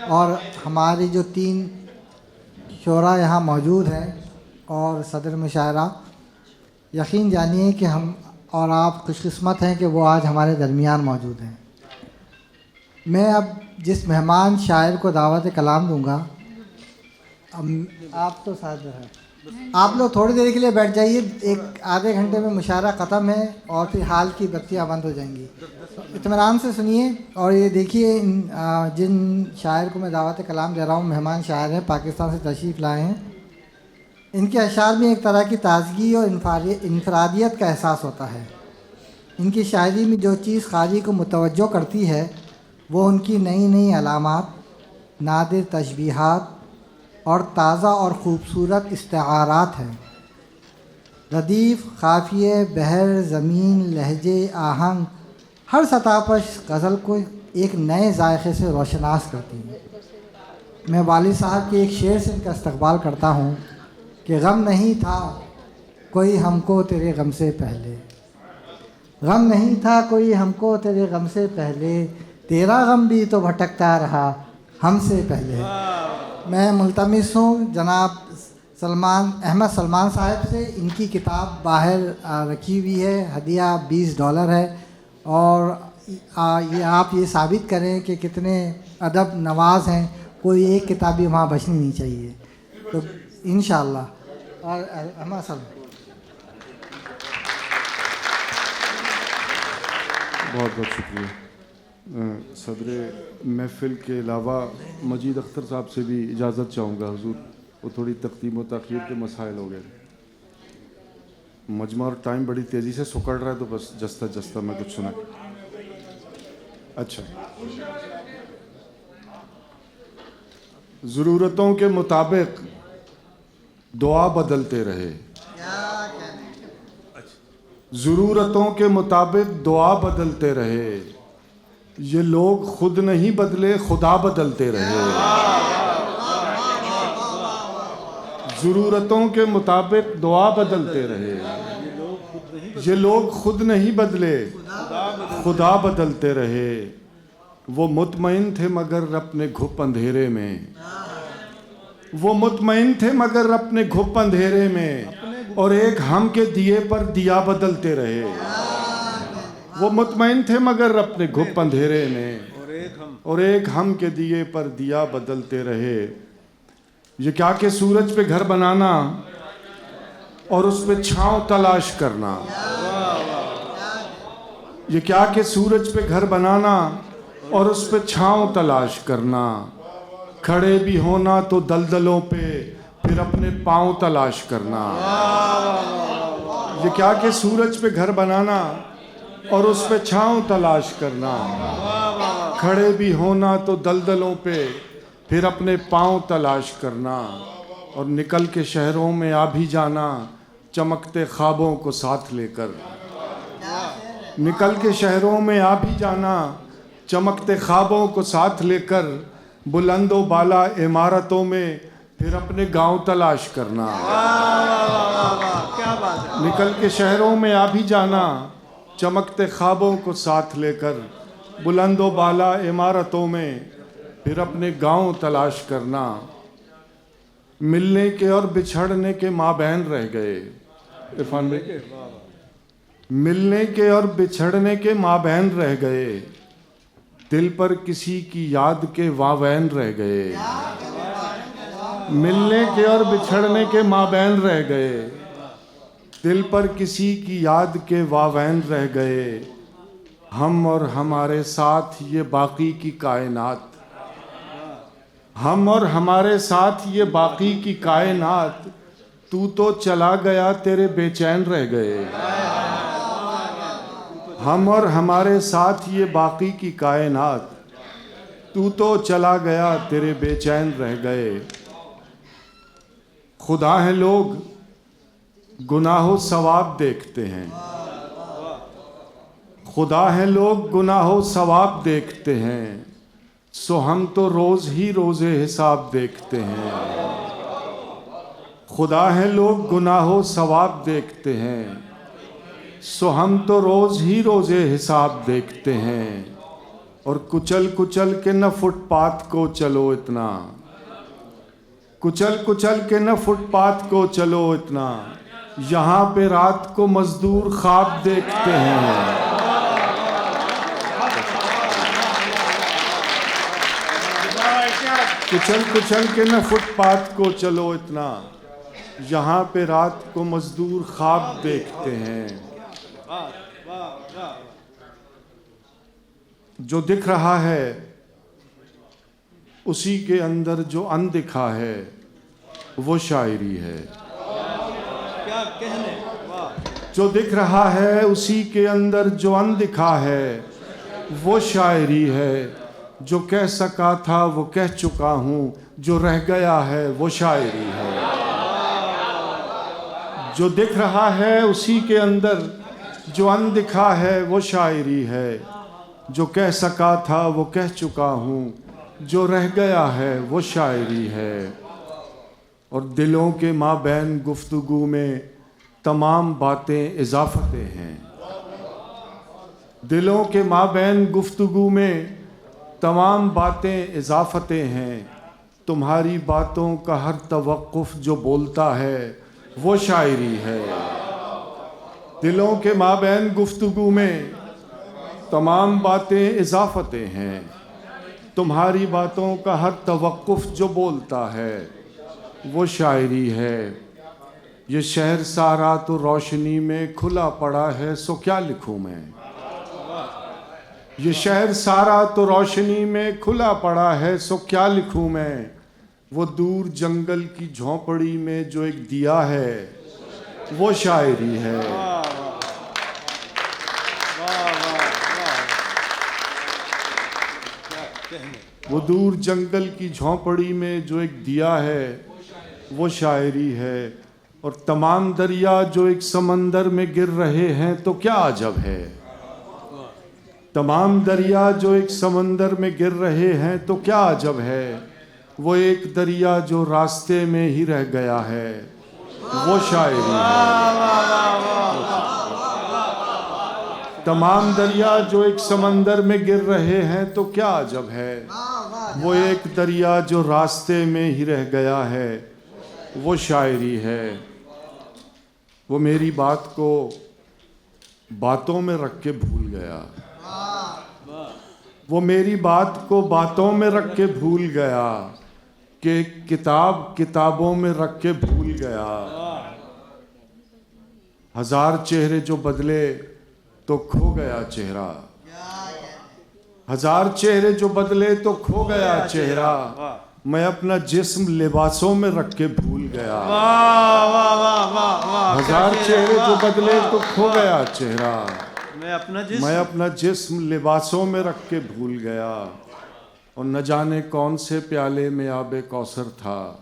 اور ہماری جو 3 شعراء یہاں موجود ہیں اور صدر مشاعرہ، یقین جانیے کہ ہم اور آپ خوش قسمت ہیں کہ وہ آج ہمارے درمیان موجود ہیں۔ میں اب جس مہمان شاعر کو دعوت کلام دوں گا، آپ تو ساتھ ہیں، آپ لوگ تھوڑی دیر کے لیے بیٹھ جائیے، 1-آدھے گھنٹے میں مشاعرہ ختم ہے اور پھر حال کی بتیاں بند ہو جائیں گی۔ اطمینان سے سنیے اور یہ دیکھیے جن شاعر کو میں دعوت کلام دے رہا ہوں مہمان شاعر ہیں، پاکستان سے تشریف لائے ہیں۔ ان کے اشعار میں ایک طرح کی تازگی اور انفرادیت کا احساس ہوتا ہے۔ ان کی شاعری میں جو چیز قاری کو متوجہ کرتی ہے وہ ان کی نئی نئی علامات، نادر تشبیہات اور تازہ اور خوبصورت استعارات ہیں۔ ردیف، قافیے، بحر، زمین، لہجے، آہنگ، ہر سطح پر غزل کو ایک نئے ذائقے سے روشناس کرتی ہیں۔ میں والد صاحب کے ایک شعر سے ان کا استقبال کرتا ہوں کہ غم نہیں تھا کوئی ہم کو تیرے غم سے پہلے، غم نہیں تھا کوئی ہم کو تیرے غم سے پہلے، تیرا غم بھی تو بھٹکتا رہا ہم سے پہلے۔ میں ملتمس ہوں جناب احمد سلمان صاحب سے، ان کی کتاب باہر رکھی ہوئی ہے، ہدیہ $20 ہے، اور آپ یہ ثابت کریں کہ کتنے ادب نواز ہیں، کوئی ایک کتاب بھی وہاں بچنی نہیں چاہیے، تو انشاءاللہ۔ اور احمد صاحب بہت بہت شکریہ۔ صدر محفل کے علاوہ مجید اختر صاحب سے بھی اجازت چاہوں گا حضور، وہ تھوڑی تقدیم و تاخیر کے مسائل ہو گئے، مجمع اور ٹائم بڑی تیزی سے سکڑ رہا ہے، تو بس جستہ جستہ میں کچھ سنا۔ اچھا، ضرورتوں کے مطابق دعا بدلتے رہے، ضرورتوں کے مطابق دعا بدلتے رہے، یہ لوگ خود نہیں بدلے خدا بدلتے رہے۔ ضرورتوں کے مطابق دعا بدلتے رہے، یہ لوگ خود نہیں بدلے خدا بدلتے رہے، وہ مطمئن تھے مگر اپنے گھپ اندھیرے میں، وہ مطمئن تھے مگر اپنے گھپ اندھیرے میں، اور ایک ہم کے دیے پر دیا بدلتے رہے، وہ مطمئن تھے مگر اپنے گھپ اندھیرے میں، اور ایک ہم کے دیے پر دیا بدلتے رہے۔ یہ کیا کہ سورج پہ گھر بنانا اور اس پہ چھاؤں تلاش کرنا، یہ کیا کہ سورج پہ گھر بنانا اور اس پہ چھاؤں تلاش کرنا، کھڑے بھی ہونا تو دلدلوں پہ پھر اپنے پاؤں تلاش کرنا، یہ کیا کہ سورج پہ گھر بنانا اور اس پہ چھاؤں تلاش کرنا، کھڑے بھی ہونا تو دلدلوں پہ پھر اپنے پاؤں تلاش کرنا، اور نکل کے شہروں میں آ بھی جانا چمکتے خوابوں کو ساتھ لے کر، نکل کے شہروں میں آ بھی جانا چمکتے خوابوں کو ساتھ لے کر، بلند و بالا عمارتوں میں پھر اپنے گاؤں تلاش کرنا، نکل کے شہروں میں آ بھی جانا چمکتے خوابوں کو ساتھ لے کر، بلند و بالا عمارتوں میں پھر اپنے گاؤں تلاش کرنا، ملنے کے اور بچھڑنے کے مابین رہ گئے، عرفان بھائی، ملنے کے اور بچھڑنے کے مابین رہ گئے، دل پر کسی کی یاد کے واوین رہ گئے، ملنے کے اور بچھڑنے کے مابین رہ گئے، دل پر کسی کی یاد کے واوین رہ گئے، ہم اور ہمارے ساتھ یہ باقی کی کائنات، ہم اور ہمارے ساتھ یہ باقی کی کائنات، تو چلا گیا تیرے بے چین رہ گئے، ہم اور ہمارے ساتھ یہ باقی کی کائنات، تو چلا گیا تیرے بے چین رہ گئے، خدا ہے لوگ گناہ و ثواب دیکھتے ہیں، خدا ہے لوگ گناہ و ثواب دیکھتے ہیں، سو ہم تو روز ہی روز حساب دیکھتے ہیں، خدا ہے لوگ گناہ و ثواب دیکھتے ہیں، سو ہم تو روز ہی روز حساب دیکھتے ہیں، اور کچل کچل کے نہ فٹ پاتھ کو چلو اتنا، کچل کچل کے نہ فٹ پاتھ کو چلو اتنا، یہاں پہ رات کو مزدور خواب دیکھتے ہیں۔ کچل کچل کے نہ فٹ پاتھ کو چلو اتنا، یہاں پہ رات کو مزدور خواب دیکھتے ہیں۔ جو دکھ رہا ہے اسی کے اندر جو اندکھا ہے وہ شاعری ہے۔ جو دکھ رہا ہے اسی کے اندر جو اندکھا ہے وہ شاعری ہے۔ جو کہہ سکا تھا وہ کہہ چکا ہوں، جو رہ گیا ہے وہ شاعری ہے۔ جو دکھ رہا ہے اسی کے اندر جو اندکھا ہے وہ شاعری ہے۔ جو کہہ سکا تھا وہ کہہ چکا ہوں، جو رہ گیا ہے وہ شاعری ہے۔ اور دلوں کے مابین گفتگو میں تمام باتیں اضافتیں ہیں۔ دلوں کے مابین گفتگو میں تمام باتیں اضافتیں ہیں۔ تمہاری باتوں کا ہر توقف جو بولتا ہے وہ شاعری ہے۔ دلوں کے مابین گفتگو میں تمام باتیں اضافتیں ہیں۔ تمہاری باتوں کا ہر توقف جو بولتا ہے وہ شاعری ہے۔ یہ شہر سارا تو روشنی میں کھلا پڑا ہے، سو کیا لکھوں میں؟ یہ شہر سارا تو روشنی میں کھلا پڑا ہے، سو کیا لکھوں میں؟ وہ دور جنگل کی جھونپڑی میں جو ایک دیا ہے وہ شاعری ہے۔ وہ دور جنگل کی جھونپڑی میں جو ایک دیا ہے وہ شاعری ہے۔ اور تمام دریا جو ایک سمندر میں گر رہے ہیں تو کیا عجب ہے؟ تمام دریا جو ایک سمندر میں گر رہے ہیں تو کیا عجب ہے؟ وہ ایک دریا جو راستے میں ہی رہ گیا ہے وہ شاعری ہے۔ تمام دریا جو ایک سمندر میں گر رہے ہیں تو کیا عجب ہے؟ وہ ایک دریا جو راستے میں ہی رہ گیا ہے وہ شاعری ہے۔ وہ میری بات کو باتوں میں رکھ کے بھول گیا، وہ میری بات کو باتوں میں رکھ کے بھول گیا، کہ کتاب کتابوں میں رکھ کے بھول گیا۔ ہزار چہرے جو بدلے تو کھو گیا چہرہ، ہزار چہرے جو بدلے تو کھو گیا چہرہ، میں اپنا جسم لباسوں میں رکھ کے بھول گیا۔ ہزار چہرے جو بدلے تو کھو گیا چہرہ، میں اپنا جسم لباسوں میں رکھ کے بھول گیا۔ اور نہ جانے کون سے پیالے میں آب کوثر تھا،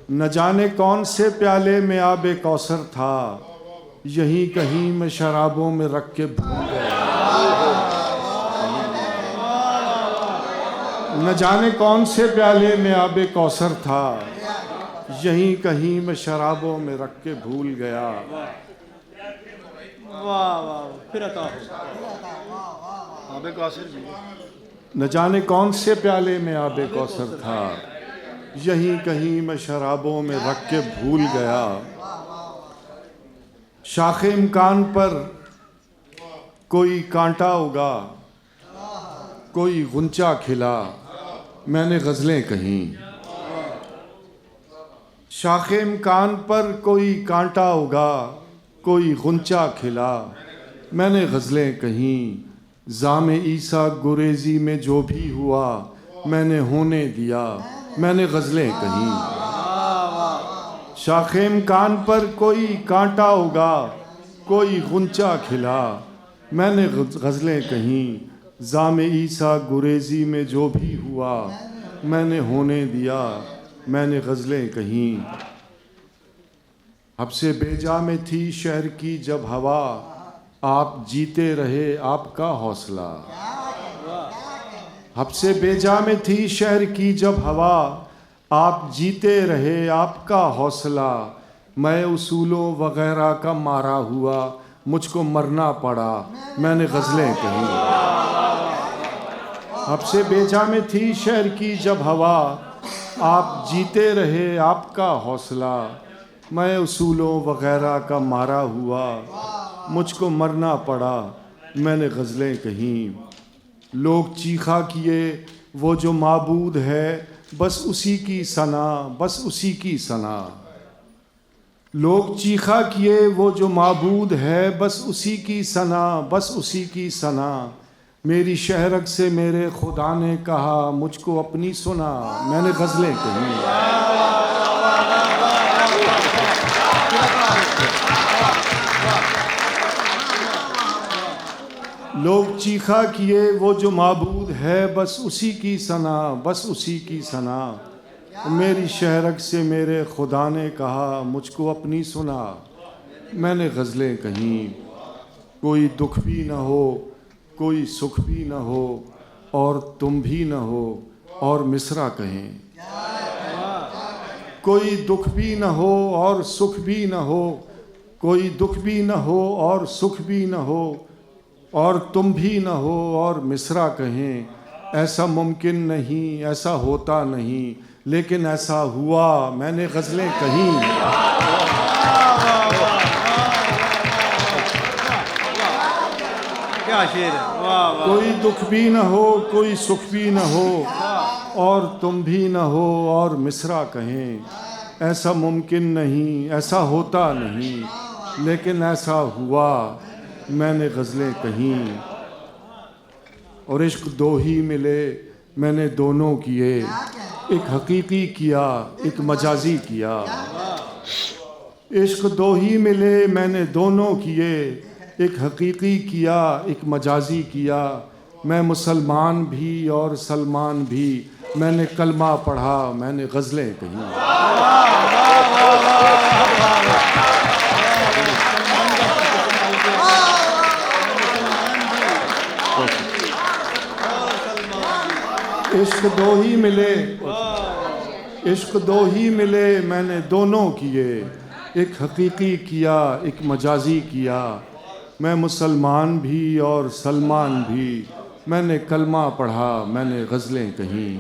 نہ جانے کون سے پیالے میں آب کوثر تھا، یہیں کہیں میں شرابوں میں رکھ کے بھول گیا۔ نہ جانے کون سے پیالے میں آب کوثر تھا، یہیں کہیں میں شرابوں میں رکھ کے بھول گیا۔ نہ جانے کون سے پیالے میں آب کوثر تھا، یہیں کہیں میں شرابوں میں رکھ کے بھول گیا۔ شاخ امکان پر کوئی کانٹا اگا، کوئی غنچہ کھلا، میں نے غزلیں کہیں۔ شاخ امکان پر کوئی کانٹا اگا، کوئی غنچہ کھلا، میں نے غزلیں کہیں۔ زام عیسیٰ گریزی میں جو بھی ہوا، میں نے ہونے دیا، میں نے غزلیں کہیں۔ شاخ امکان پر کوئی کانٹا اگا، کوئی غنچہ کھلا، میں نے غزلیں کہیں۔ زام عیسیٰ گریزی میں جو بھی ہوا، میں نے ہونے دیا، میں نے غزلیں کہیں۔ حب سے بیجا میں تھی شہر کی جب ہوا، آپ جیتے رہے آپ کا حوصلہ۔ حب سے بیجا میں تھی شہر کی جب ہوا، آپ جیتے رہے آپ کا حوصلہ۔ میں اصولوں وغیرہ کا مارا ہوا، مجھ کو مرنا پڑا، میں نے غزلیں کہیں۔ اب سے بیجا میں تھی شہر کی جب ہوا، آپ جیتے رہے آپ کا حوصلہ، میں اصولوں وغیرہ کا مارا ہوا، مجھ کو مرنا پڑا میں نے غزلیں کہیں، لوگ چیخا کیے وہ جو معبود ہے بس اسی کی ثنا، بس اسی کی ثنا، لوگ چیخا کیے وہ جو معبود ہے بس اسی کی ثنا، بس اسی کی ثنا، میری شہرک سے میرے خدا نے کہا مجھ کو اپنی سنا، میں نے غزلیں کہیں۔ لوگ چیخا کیے وہ جو معبود ہے بس اسی کی ثنا، بس اسی کی ثنا، میری شہرک سے میرے خدا نے کہا مجھ کو اپنی سنا، میں نے غزلیں کہیں، کوئی دکھ بھی نہ ہو کوئی سکھ بھی نہ ہو اور تم بھی نہ ہو اور مصرع کہیں، کوئی دکھ بھی نہ ہو اور سکھ بھی نہ ہو، کوئی دکھ بھی نہ ہو اور سکھ بھی نہ ہو اور تم بھی نہ ہو اور مصرع کہیں، ایسا ممکن نہیں ایسا ہوتا نہیں لیکن ایسا ہوا، میں نے غزلیں کہیں۔ کیا شعر ہے، کوئی دکھ بھی نہ ہو کوئی سکھ بھی نہ ہو اور تم بھی نہ ہو اور مصرع کہیں، ایسا ممکن نہیں ایسا ہوتا نہیں لیکن ایسا ہوا، میں نے غزلیں کہیں۔ اور عشق دو ہی ملے میں نے دونوں کیے، ایک حقیقی کیا ایک مجازی کیا، عشق دو ہی ملے میں نے دونوں کیے، ایک حقیقی کیا ایک مجازی کیا، میں مسلمان بھی اور سلمان بھی، میں نے کلمہ پڑھا میں نے غزلیں کہیں۔ عشق دو ہی ملے عشق دو ہی ملے میں نے دونوں کیے، ایک حقیقی کیا ایک مجازی کیا، میں مسلمان بھی اور سلمان بھی، میں نے کلمہ پڑھا میں نے غزلیں کہیں۔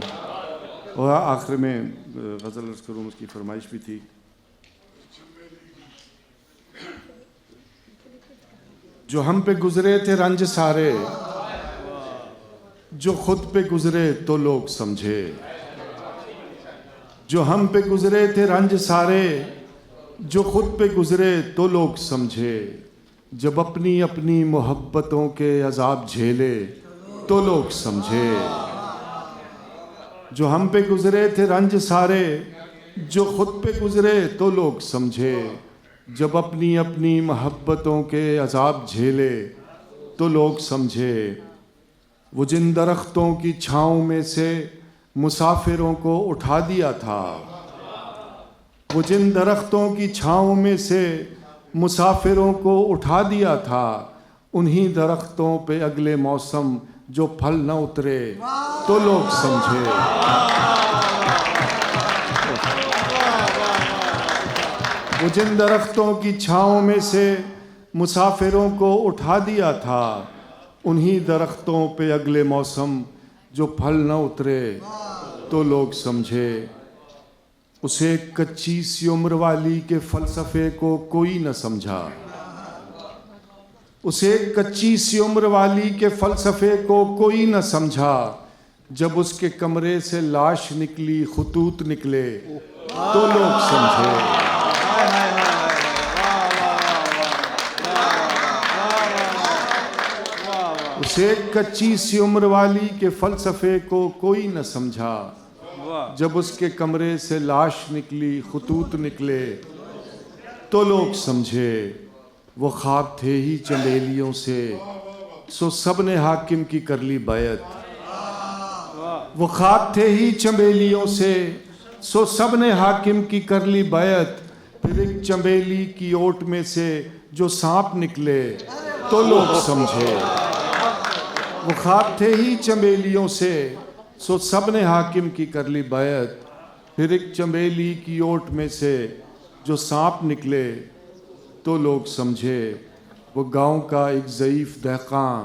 اور آخر میں غزل عرض کروں، اس کی فرمائش بھی تھی، جو ہم پہ گزرے تھے رنج سارے، جو خود پہ گزرے تو لوگ سمجھے، جو ہم پہ گزرے تھے رنج سارے، جو خود پہ گزرے تو لوگ سمجھے، جب اپنی اپنی محبتوں کے عذاب جھیلے تو لوگ سمجھے، جو ہم پہ گزرے تھے رنج سارے، جو خود پہ گزرے تو لوگ سمجھے، جب اپنی اپنی محبتوں کے عذاب جھیلے تو لوگ سمجھے، وہ جن درختوں کی چھاؤں میں سے مسافروں کو اٹھا دیا تھا، وہ جن درختوں کی چھاؤں میں سے مسافروں کو اٹھا دیا تھا، انہی درختوں پہ اگلے موسم جو پھل نہ اترے تو لوگ سمجھے، وہ جن درختوں کی چھاؤں میں سے مسافروں کو اٹھا دیا تھا، انہی درختوں پہ اگلے موسم جو پھل نہ اترے تو لوگ سمجھے، اسے کچی سی عمر والی کے فلسفے کو کوئی نہ سمجھا، اسے کچی سی عمر والی کے فلسفے کو کوئی نہ سمجھا، جب اس کے کمرے سے لاش نکلی خطوط نکلے تو لوگ سمجھے، اسے کچی سی عمر والی کے فلسفے کو کوئی نہ سمجھا، جب اس کے کمرے سے لاش نکلی خطوط نکلے تو لوگ سمجھے، وہ خواب تھے ہی چمیلیوں سے سو سب نے حاکم کی کر لی بیعت، وہ خواب تھے ہی چمیلیوں سے سو سب نے حاکم کی کر لی بیعت، پھر ایک چمیلی کی اوٹ میں سے جو سانپ نکلے تو لوگ سمجھے، وہ خواب تھے ہی چمیلیوں سے سو سب نے حاکم کی کر لی بیعت، پھر ایک چمیلی کی اوٹ میں سے جو سانپ نکلے تو لوگ سمجھے، وہ گاؤں کا ایک ضعیف دہقاں